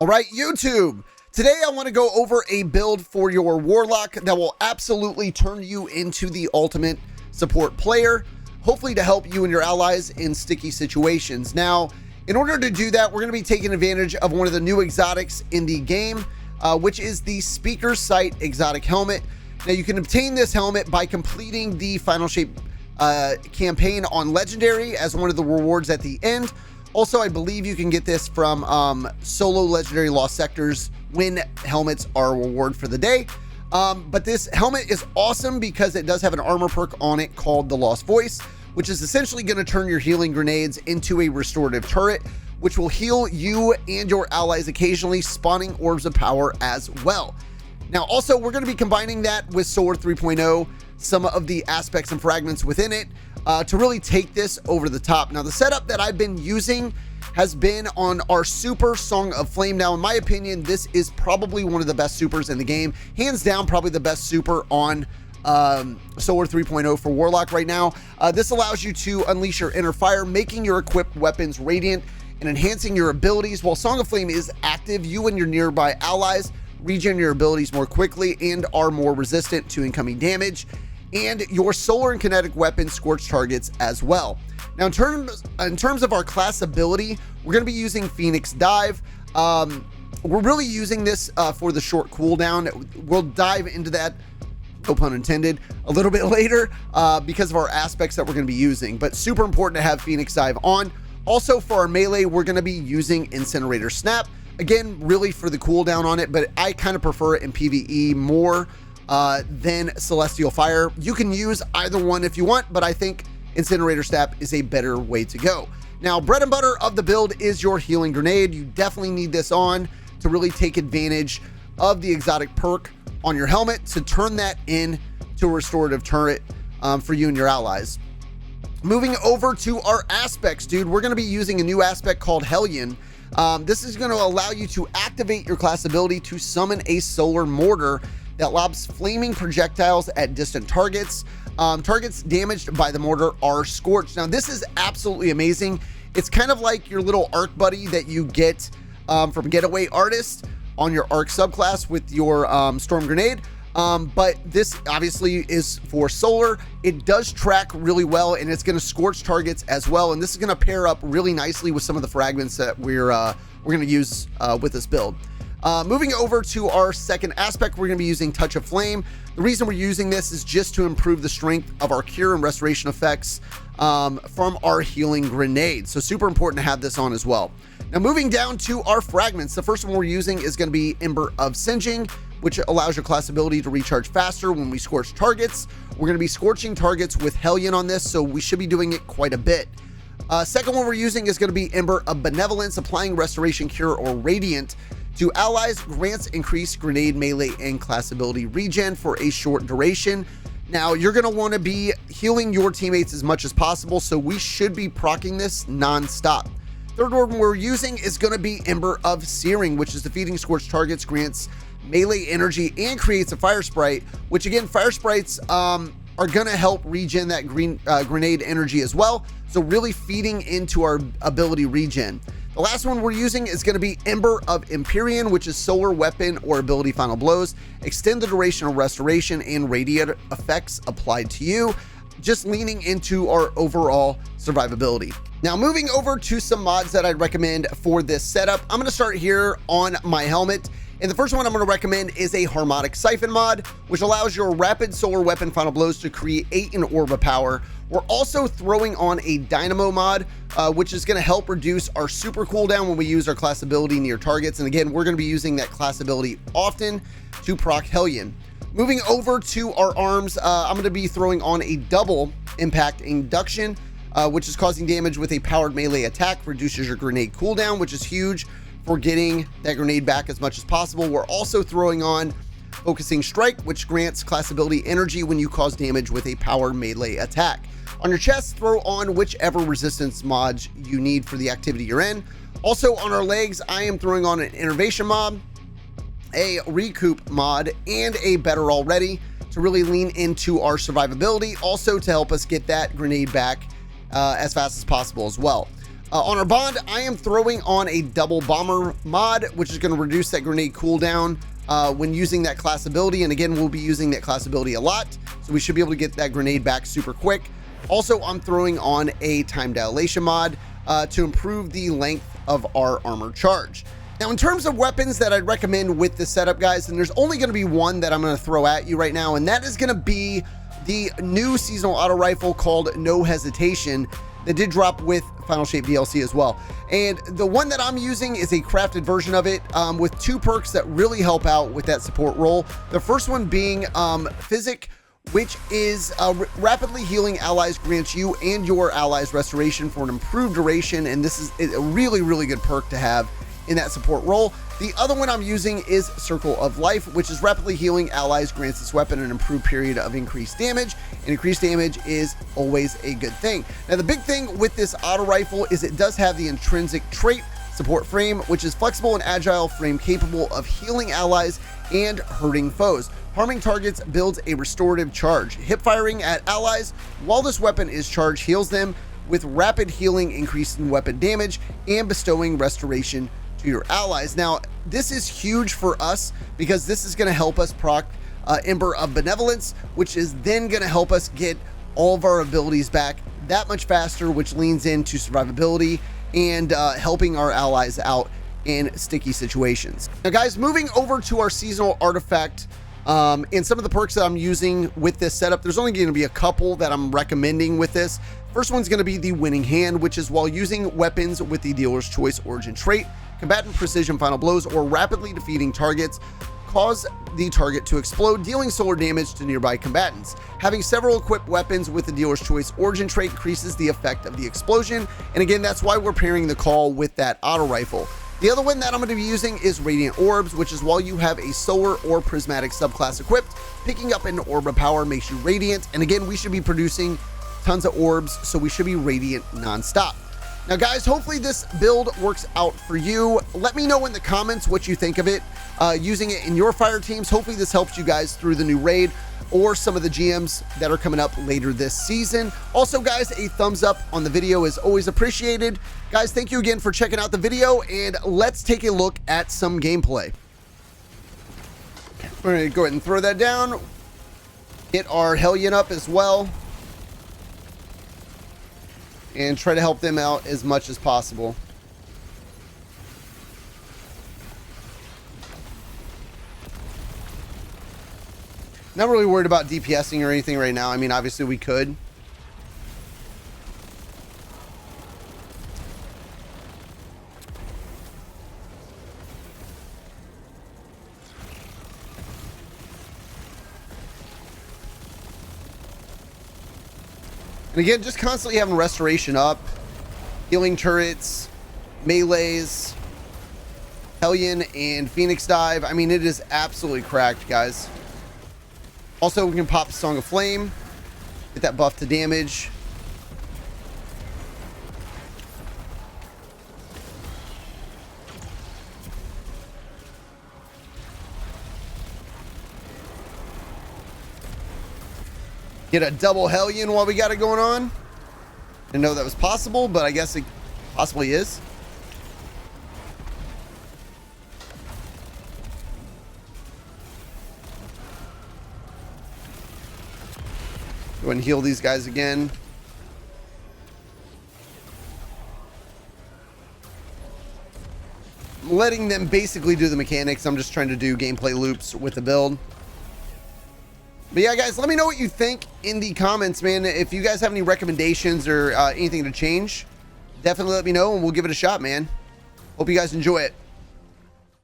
All right, YouTube. Today I want to go over a build for your Warlock that will absolutely turn you into the ultimate support player, hopefully to help you and your allies in sticky situations. Now, in order to do that, we're going to be taking advantage of one of the new exotics in the game, which is the Speaker Sight exotic helmet. Now, you can obtain this helmet by completing the Final Shape campaign on Legendary as one of the rewards at the end. Also, I believe you can get this from solo Legendary Lost Sectors when helmets are a reward for the day. But this helmet is awesome because it does have an armor perk on it called the Lost Voice, which is essentially going to turn your healing grenades into a restorative turret, which will heal you and your allies occasionally, spawning orbs of power as well. Now, also, we're going to be combining that with Solar 3.0, some of the aspects and fragments within it, to really take this over the top. Now, the setup that I've been using has been on our super Song of Flame. Now, in my opinion, this is probably one of the best supers in the game. Hands down, probably the best super on Solar 3.0 for Warlock right now. This allows you to unleash your inner fire, making your equipped weapons radiant and enhancing your abilities. While Song of Flame is active, you and your nearby allies regen your abilities more quickly and are more resistant to incoming damage. And your solar and kinetic weapons scorch targets as well. Now, in terms of our class ability, we're going to be using Phoenix Dive. We're really using this for the short cooldown. We'll dive into that, no pun intended, a little bit later because of our aspects that we're going to be using. But super important to have Phoenix Dive on. Also, for our melee, we're going to be using Incinerator Snap. Again, really for the cooldown on it, but I kind of prefer it in PvE more than Celestial Fire. You can use either one if you want, but I think Incinerator Snap is a better way to go. Now, bread and butter of the build is your healing grenade. You definitely need this on to really take advantage of the exotic perk on your helmet to turn that in to a restorative turret for you and your allies. Moving over to our aspects, dude, we're going to be using a new aspect called Hellion. This is going to allow you to activate your class ability to summon a solar mortar that lobs flaming projectiles at distant targets. Targets damaged by the mortar are scorched. Now, this is absolutely amazing. It's kind of like your little arc buddy that you get from Getaway Artist on your arc subclass with your storm grenade. But this obviously is for solar. It does track really well, and it's going to scorch targets as well. And this is going to pair up really nicely with some of the fragments that we're going to use with this build. Moving over to our second aspect, we're going to be using Touch of Flame. The reason we're using this is just to improve the strength of our cure and restoration effects from our healing grenade. So super important to have this on as well. Now, moving down to our fragments, the first one we're using is going to be Ember of Singeing, which allows your class ability to recharge faster when we scorch targets. We're going to be scorching targets with Hellion on this, so we should be doing it quite a bit. Second one we're using is going to be Ember of Benevolence, applying Restoration, Cure, or Radiant to allies, grants increased grenade, melee, and class ability regen for a short duration. Now, you're going to want to be healing your teammates as much as possible, so we should be proccing this non-stop. Third one we're using is going to be Ember of Searing, which is defeating scorched targets, grants melee energy, and creates a fire sprite, which again, fire sprites are going to help regen that grenade energy as well. So really feeding into our ability regen. The last one we're using is going to be Ember of Empyrean, which is solar weapon or ability final blows. Extend the duration of restoration and radiant effects applied to you, just leaning into our overall survivability. Now, moving over to some mods that I'd recommend for this setup, I'm going to start here on my helmet. And the first one I'm going to recommend is a Harmonic Siphon mod, which allows your rapid solar weapon final blows to create an orb of power. We're also throwing on a Dynamo mod, which is going to help reduce our super cooldown when we use our class ability near targets. And again, we're going to be using that class ability often to proc Hellion. Moving over to our arms, I'm going to be throwing on a double impact induction, which is causing damage with a powered melee attack, reduces your grenade cooldown, which is huge for getting that grenade back as much as possible. We're also throwing on Focusing Strike, which grants class ability energy when you cause damage with a powered melee attack. On your chest, throw on whichever resistance mod you need for the activity you're in. Also on our legs, I am throwing on an Innervation mod, a Recoup mod, and a Better Already to really lean into our survivability, also to help us get that grenade back as fast as possible as well. On our bond, I am throwing on a double bomber mod, which is going to reduce that grenade cooldown when using that class ability. And again, we'll be using that class ability a lot, so we should be able to get that grenade back super quick. Also, I'm throwing on a time dilation mod to improve the length of our armor charge. Now, in terms of weapons that I'd recommend with this setup, guys, and there's only going to be one that I'm going to throw at you right now, and that is going to be the new seasonal auto rifle called No Hesitation that did drop with Final Shape DLC as well. And the one that I'm using is a crafted version of it with 2 perks that really help out with that support role. The first one being Physic, which is rapidly healing allies, grants you and your allies restoration for an improved duration. And this is a really, really good perk to have in that support role. The other one I'm using is Circle of Life, which is rapidly healing allies, grants this weapon an improved period of increased damage, and increased damage is always a good thing. Now, the big thing with this auto rifle is it does have the intrinsic trait Support Frame, which is flexible and agile frame capable of healing allies and hurting foes. Harming targets builds a restorative charge. Hip firing at allies while this weapon is charged heals them with rapid healing, increasing weapon damage, and bestowing restoration to your allies. Now, this is huge for us because this is going to help us proc Ember of Benevolence, which is then going to help us get all of our abilities back that much faster, which leans into survivability and helping our allies out in sticky situations. Now, guys, moving over to our seasonal artifact and some of the perks that I'm using with this setup, there's only going to be a couple that I'm recommending with this. First one's going to be the Winning Hand, which is while using weapons with the Dealer's Choice Origin trait, combatant precision final blows, or rapidly defeating targets, cause the target to explode, dealing solar damage to nearby combatants. Having several equipped weapons with the Dealer's Choice Origin trait increases the effect of the explosion. And again, that's why we're pairing the call with that auto rifle. The other one that I'm going to be using is Radiant Orbs, which is while you have a solar or prismatic subclass equipped, picking up an orb of power makes you radiant. And again, we should be producing tons of orbs, so we should be radiant nonstop. Now, guys, hopefully this build works out for you. Let me know in the comments what you think of it, using it in your fire teams. Hopefully this helps you guys through the new raid or some of the GMs that are coming up later this season. Also, guys, a thumbs up on the video is always appreciated. Guys, thank you again for checking out the video, and let's take a look at some gameplay. We're going to go ahead and throw that down. Get our Hellion up as well, and try to help them out as much as possible. Not really worried about DPSing or anything right now. I mean, obviously we could. And again, just constantly having restoration up, healing turrets, melees, Hellion, and Phoenix Dive. I mean, it is absolutely cracked, guys. Also, we can pop Song of Flame, get that buff to damage. Get a double Hellion while we got it going on. Didn't know that was possible, but I guess it possibly is. Go ahead and heal these guys again. I'm letting them basically do the mechanics. I'm just trying to do gameplay loops with the build. But yeah, guys, let me know what you think in the comments, man. If you guys have any recommendations or anything to change, definitely let me know and we'll give it a shot, man. Hope you guys enjoy it.